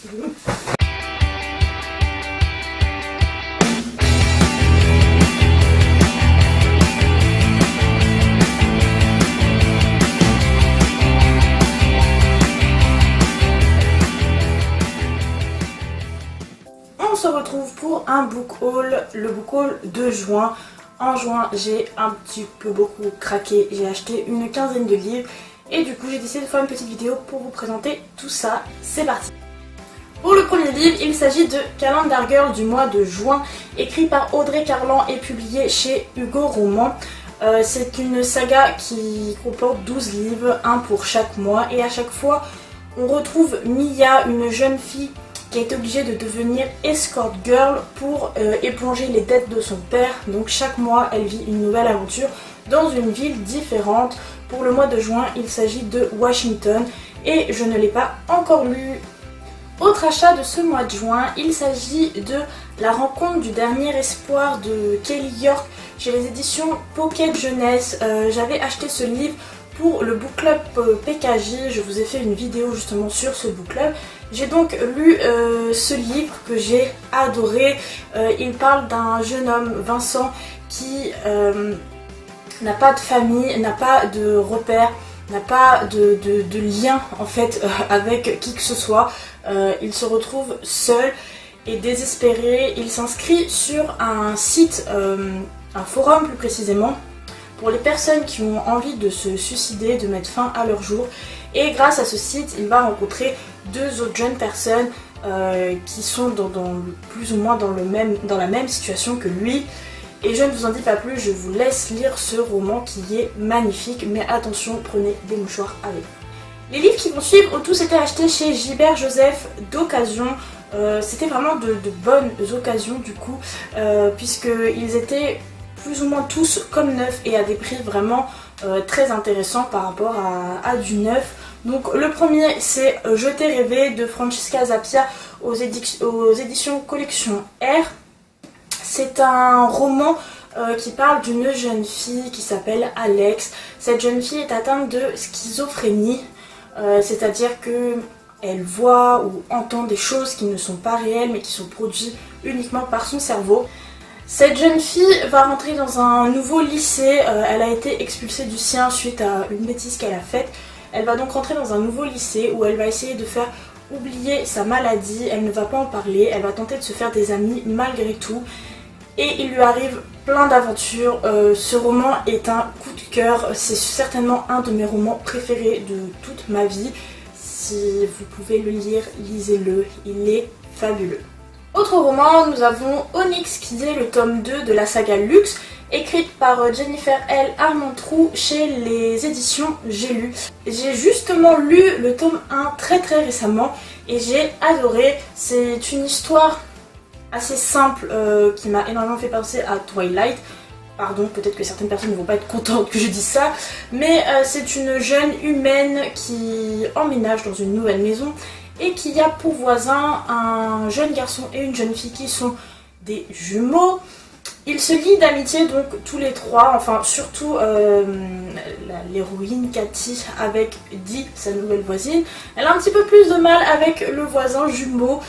On se retrouve pour un book haul, le book haul de juin. En juin, j'ai un petit peu beaucoup craqué, j'ai acheté une quinzaine de livres et du coup j'ai décidé de faire une petite vidéo pour vous présenter tout ça. C'est parti. Pour le premier livre, il s'agit de Calendar Girl du mois de juin, écrit par Audrey Carlan et publié chez Hugo Roman. C'est une saga qui comporte 12 livres, un pour chaque mois, et à chaque fois on retrouve Mia, une jeune fille qui est obligée de devenir escort girl pour éponger les dettes de son père. Donc chaque mois elle vit une nouvelle aventure dans une ville différente. Pour le mois de juin, il s'agit de Washington et je ne l'ai pas encore lu. Autre achat de ce mois de juin, il s'agit de La rencontre du dernier espoir de Kelly York chez les éditions Pocket Jeunesse. J'avais acheté ce livre pour le book club PKJ, je vous ai fait une vidéo justement sur ce book club. J'ai donc lu ce livre que j'ai adoré. Il parle d'un jeune homme, Vincent, qui n'a pas de famille, n'a pas de repères, n'a pas de lien en fait avec qui que ce soit. Il se retrouve seul et désespéré. Il s'inscrit sur un site, un forum plus précisément, pour les personnes qui ont envie de se suicider, de mettre fin à leur jour. Et grâce à ce site, il va rencontrer deux autres jeunes personnes qui sont plus ou moins dans la même situation que lui. Et je ne vous en dis pas plus, je vous laisse lire ce roman qui est magnifique. Mais attention, prenez des mouchoirs avec vous. Les livres qui vont suivre, tous étaient achetés chez Gilbert Joseph d'occasion. C'était vraiment de bonnes occasions du coup, puisqu'ils étaient plus ou moins tous comme neufs et à des prix vraiment très intéressants par rapport à du neuf. Donc le premier c'est Je t'ai rêvé de Francesca Zappia aux éditions Collection R. C'est un roman qui parle d'une jeune fille qui s'appelle Alex. Cette jeune fille est atteinte de schizophrénie, c'est-à-dire que elle voit ou entend des choses qui ne sont pas réelles mais qui sont produites uniquement par son cerveau. Cette jeune fille va rentrer dans un nouveau lycée, elle a été expulsée du sien suite à une bêtise qu'elle a faite. Elle va donc rentrer dans un nouveau lycée où elle va essayer de faire oublier sa maladie, elle ne va pas en parler, elle va tenter de se faire des amis malgré tout. Et il lui arrive plein d'aventures. Ce roman est un coup de cœur, c'est certainement un de mes romans préférés de toute ma vie. Si vous pouvez le lire, lisez-le, il est fabuleux. Autre roman, nous avons Onyx qui est le tome 2 de la saga Luxe, écrite par Jennifer L. Armentrout chez les éditions J'ai lu. J'ai justement lu le tome 1 très récemment et j'ai adoré. C'est une histoire assez simple qui m'a énormément fait penser à Twilight. Pardon, peut-être que certaines personnes ne vont pas être contentes que je dise ça, mais c'est une jeune humaine qui emménage dans une nouvelle maison et qui a pour voisin un jeune garçon et une jeune fille qui sont des jumeaux. Ils se lient d'amitié donc tous les trois, enfin surtout l'héroïne Cathy avec Dee, sa nouvelle voisine. Elle a un petit peu plus de mal avec le voisin jumeau,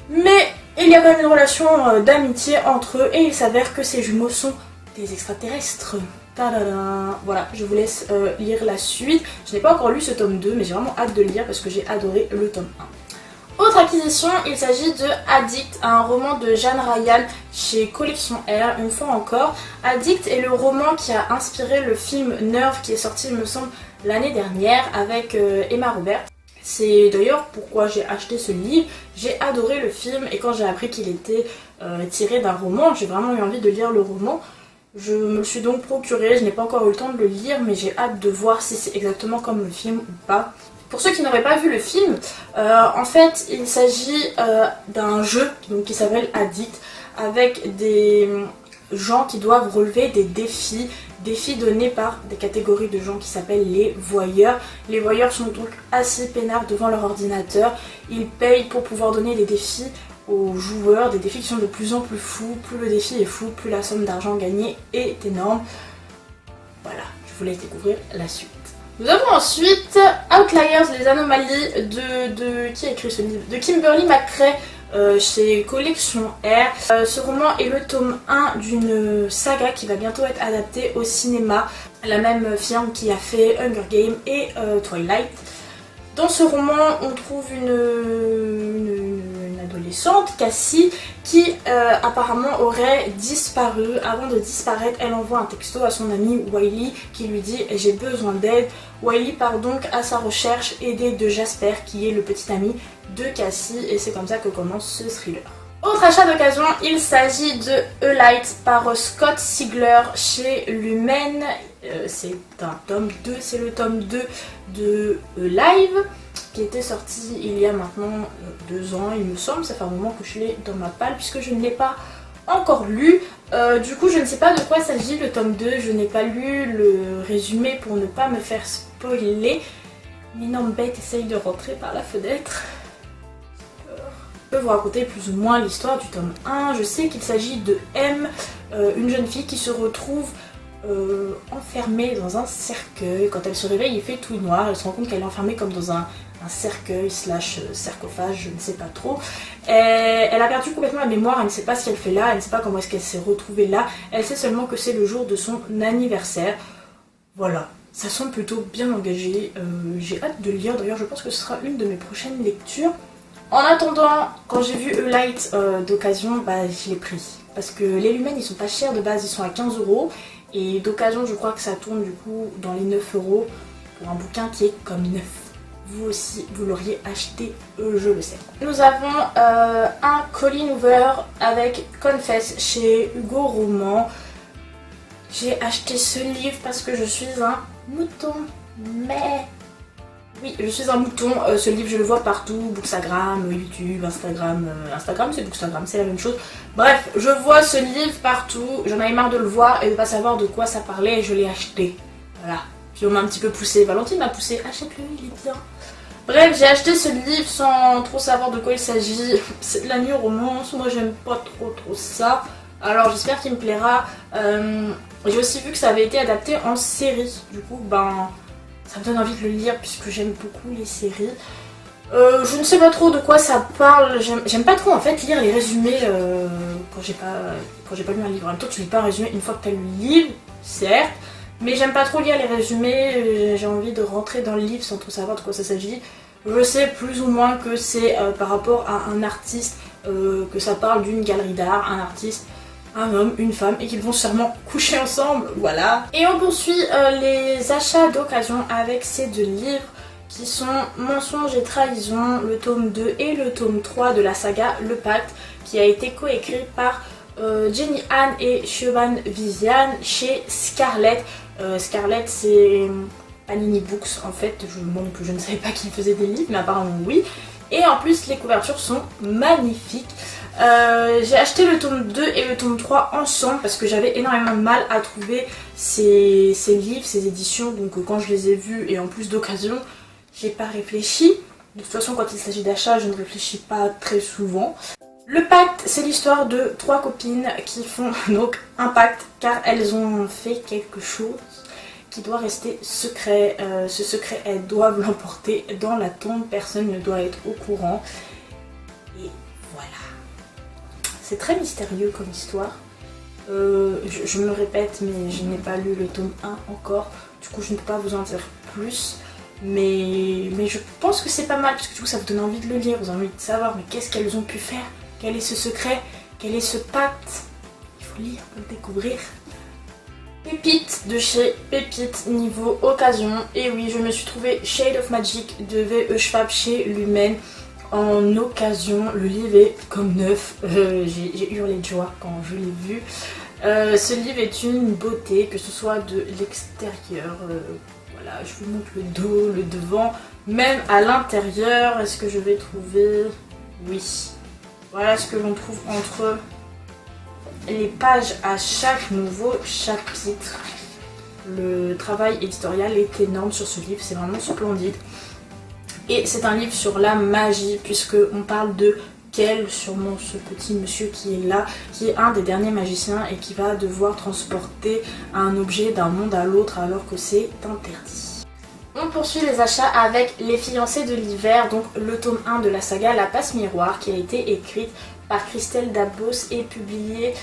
mais il y a quand même une relation d'amitié entre eux et il s'avère que ces jumeaux sont des extraterrestres. Tadada. Voilà, je vous laisse lire la suite. Je n'ai pas encore lu ce tome 2 mais j'ai vraiment hâte de le lire parce que j'ai adoré le tome 1. Autre acquisition, il s'agit de Addict, un roman de Jeanne Ryan chez Collection R, une fois encore. Addict est le roman qui a inspiré le film Nerve qui est sorti, il me semble, l'année dernière avec Emma Robert. C'est d'ailleurs pourquoi j'ai acheté ce livre. J'ai adoré le film et quand j'ai appris qu'il était tiré d'un roman, j'ai vraiment eu envie de lire le roman. Je me le suis donc procuré, je n'ai pas encore eu le temps de le lire mais j'ai hâte de voir si c'est exactement comme le film ou pas. Pour ceux qui n'auraient pas vu le film, en fait il s'agit d'un jeu donc, qui s'appelle Addict avec des gens qui doivent relever des défis donnés par des catégories de gens qui s'appellent les voyeurs. Les voyeurs sont donc assis peinards devant leur ordinateur, ils payent pour pouvoir donner des défis aux joueurs, des défis qui sont de plus en plus fous. Plus le défi est fou, plus la somme d'argent gagnée est énorme. Voilà, je vous laisse découvrir la suite. Nous avons ensuite Outliers, les anomalies qui a écrit ce livre, de Kimberly McCrae chez Collection R. Ce roman est le tome 1 d'une saga qui va bientôt être adaptée au cinéma, la même firme qui a fait Hunger Games et Twilight. Dans ce roman, on trouve une adolescente, Cassie, qui apparemment aurait disparu. Avant de disparaître, elle envoie un texto à son ami Wiley qui lui dit « J'ai besoin d'aide ». Wiley part donc à sa recherche, aidé de Jasper, qui est le petit ami de Cassie, et c'est comme ça que commence ce thriller. Autre achat d'occasion, il s'agit de A Light par Scott Sigler chez Lumen. C'est un tome 2, c'est le tome 2 de Live qui était sorti il y a maintenant 2 ans il me semble. Ça fait un moment que je l'ai dans ma palle puisque je ne l'ai pas encore lu. Du coup je ne sais pas de quoi s'agit le tome 2, je n'ai pas lu le résumé pour ne pas me faire spoiler. L'énorme bête essaye de rentrer par la fenêtre. Je peux vous raconter plus ou moins l'histoire du tome 1. Je sais qu'il s'agit de M, une jeune fille qui se retrouve enfermée dans un cercueil. Quand elle se réveille, il fait tout noir. Elle se rend compte qu'elle est enfermée comme dans un cercueil / sarcophage, je ne sais pas trop. Elle a perdu complètement la mémoire, elle ne sait pas ce qu'elle fait là, elle ne sait pas comment est-ce qu'elle s'est retrouvée là. Elle sait seulement que c'est le jour de son anniversaire. Voilà, ça semble plutôt bien engagé. J'ai hâte de le lire, d'ailleurs je pense que ce sera une de mes prochaines lectures. En attendant, quand j'ai vu A Light d'occasion, je l'ai pris. Parce que les Lumens ils sont pas chers de base, ils sont à 15 €. Et d'occasion je crois que ça tourne du coup dans les 9 € pour un bouquin qui est comme neuf. Vous aussi, vous l'auriez acheté, je le sais. Nous avons un Colleen Hoover avec Confess chez Hugo Roman. J'ai acheté ce livre parce que je suis un mouton, mais... Oui, je suis un mouton, ce livre je le vois partout, Bookstagram, YouTube, Instagram, Instagram c'est Bookstagram, c'est la même chose. Bref, je vois ce livre partout, j'en avais marre de le voir et de pas savoir de quoi ça parlait et je l'ai acheté. Voilà, puis on m'a un petit peu poussé, Valentine m'a poussé, achète-le, il est bien. Bref, j'ai acheté ce livre sans trop savoir de quoi il s'agit, c'est de la new romance, moi j'aime pas trop ça. Alors j'espère qu'il me plaira. J'ai aussi vu que ça avait été adapté en série, du coup ça me donne envie de le lire puisque j'aime beaucoup les séries. Je ne sais pas trop de quoi ça parle, j'aime pas trop en fait lire les résumés quand j'ai pas lu un livre. En même temps tu lis pas un résumé une fois que tu as lu le livre, certes, mais j'aime pas trop lire les résumés, j'ai envie de rentrer dans le livre sans trop savoir de quoi ça s'agit. Je sais plus ou moins que c'est par rapport à un artiste, que ça parle d'une galerie d'art, un artiste, un homme, une femme et qu'ils vont sûrement coucher ensemble, voilà. Et on poursuit les achats d'occasion avec ces 2 livres qui sont Mensonges et Trahison, le tome 2 et le tome 3 de la saga Le Pacte qui a été coécrit par Jenny Han et Siobhan Vivian chez Scarlett. Scarlett c'est Panini Books en fait, je ne savais pas qu'ils faisaient des livres mais apparemment oui. Et en plus les couvertures sont magnifiques. J'ai acheté le tome 2 et le tome 3 ensemble parce que j'avais énormément de mal à trouver ces livres, ces éditions. Donc quand je les ai vus et en plus d'occasion, j'ai pas réfléchi. De toute façon quand il s'agit d'achat, je ne réfléchis pas très souvent. Le pacte, c'est l'histoire de 3 copines qui font donc un pacte car elles ont fait quelque chose qui doit rester secret. Ce secret, elles doivent l'emporter dans la tombe, personne ne doit être au courant. Et voilà. C'est très mystérieux comme histoire. Je me répète, mais je n'ai pas lu le tome 1 encore. Du coup, je ne peux pas vous en dire plus. Mais je pense que c'est pas mal, parce que du coup, ça vous donne envie de le lire. Vous avez envie de savoir, mais qu'est-ce qu'elles ont pu faire? Quel est ce secret? Quel est ce pacte? Il faut lire pour le découvrir. Pépite de chez Pépite niveau occasion. Et oui, je me suis trouvé Shade of Magic de V.E. Schwab chez Lumen. En occasion, le livre est comme neuf, j'ai hurlé de joie quand je l'ai vu. Ce livre est une beauté, que ce soit de l'extérieur, voilà, je vous montre le dos, le devant, même à l'intérieur, est-ce que je vais trouver... Oui, voilà ce que l'on trouve entre les pages à chaque nouveau chapitre. Le travail éditorial est énorme sur ce livre, c'est vraiment splendide. Et c'est un livre sur la magie, puisque on parle de Kel, sûrement ce petit monsieur qui est là, qui est un des derniers magiciens et qui va devoir transporter un objet d'un monde à l'autre alors que c'est interdit. On poursuit les achats avec Les Fiancés de l'hiver, donc le tome 1 de la saga La Passe Miroir qui a été écrite par Christelle Dabos et publiée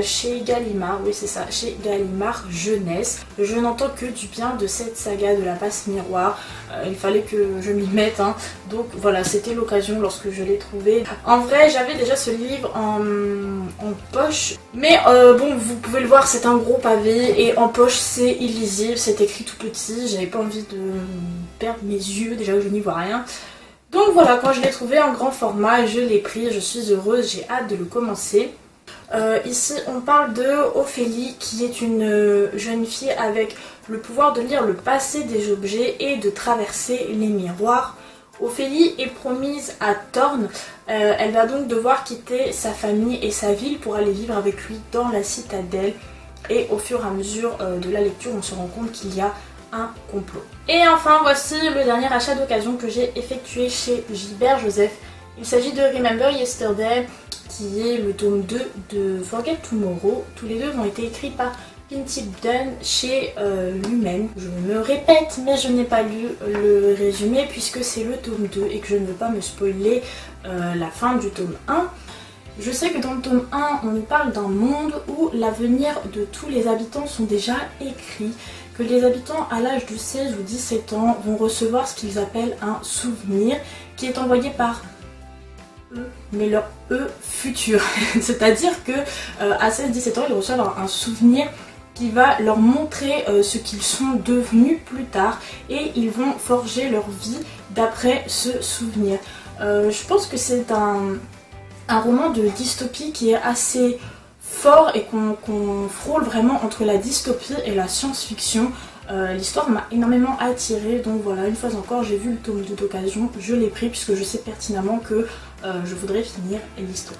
chez Gallimard, oui c'est ça, chez Gallimard Jeunesse. Je n'entends que du bien de cette saga de La Passe Miroir, il fallait que je m'y mette, hein. Donc voilà, c'était l'occasion lorsque je l'ai trouvé. En vrai j'avais déjà ce livre en poche, mais bon vous pouvez le voir, c'est un gros pavé et en poche c'est illisible, c'est écrit tout petit, j'avais pas envie de perdre mes yeux, déjà que je n'y vois rien. Donc voilà, quand je l'ai trouvé en grand format, je l'ai pris, je suis heureuse, j'ai hâte de le commencer. Ici on parle de Ophélie qui est une jeune fille avec le pouvoir de lire le passé des objets et de traverser les miroirs. Ophélie est promise à Thorn, elle va donc devoir quitter sa famille et sa ville pour aller vivre avec lui dans la citadelle. Et au fur et à mesure de la lecture on se rend compte qu'il y a un complot. Et enfin voici le dernier achat d'occasion que j'ai effectué chez Gilbert Joseph. Il s'agit de Remember Yesterday qui est le tome 2 de Forget Tomorrow. Tous les deux ont été écrits par Pinty Dunn chez Lumen. Je me répète mais je n'ai pas lu le résumé puisque c'est le tome 2 et que je ne veux pas me spoiler la fin du tome 1. Je sais que dans le tome 1, on nous parle d'un monde où l'avenir de tous les habitants sont déjà écrits, que les habitants à l'âge de 16 ou 17 ans vont recevoir ce qu'ils appellent un souvenir qui est envoyé par eux, mais leur eux futur. C'est-à-dire que à 16-17 ans, ils reçoivent un souvenir qui va leur montrer ce qu'ils sont devenus plus tard et ils vont forger leur vie d'après ce souvenir. Je pense que c'est un roman de dystopie qui est assez fort et qu'on frôle vraiment entre la dystopie et la science-fiction. L'histoire m'a énormément attirée, donc voilà, une fois encore j'ai vu le tome 2 d'occasion, je l'ai pris puisque je sais pertinemment que je voudrais finir l'histoire.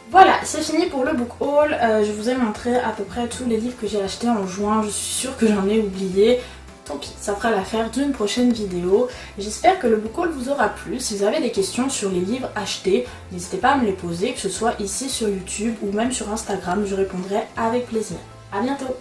Voilà, c'est fini pour le book haul, je vous ai montré à peu près tous les livres que j'ai achetés en juin, je suis sûre que j'en ai oublié. Tant pis, ça fera l'affaire d'une prochaine vidéo. J'espère que le book haul vous aura plu. Si vous avez des questions sur les livres achetés, n'hésitez pas à me les poser, que ce soit ici sur YouTube ou même sur Instagram, je répondrai avec plaisir. A bientôt!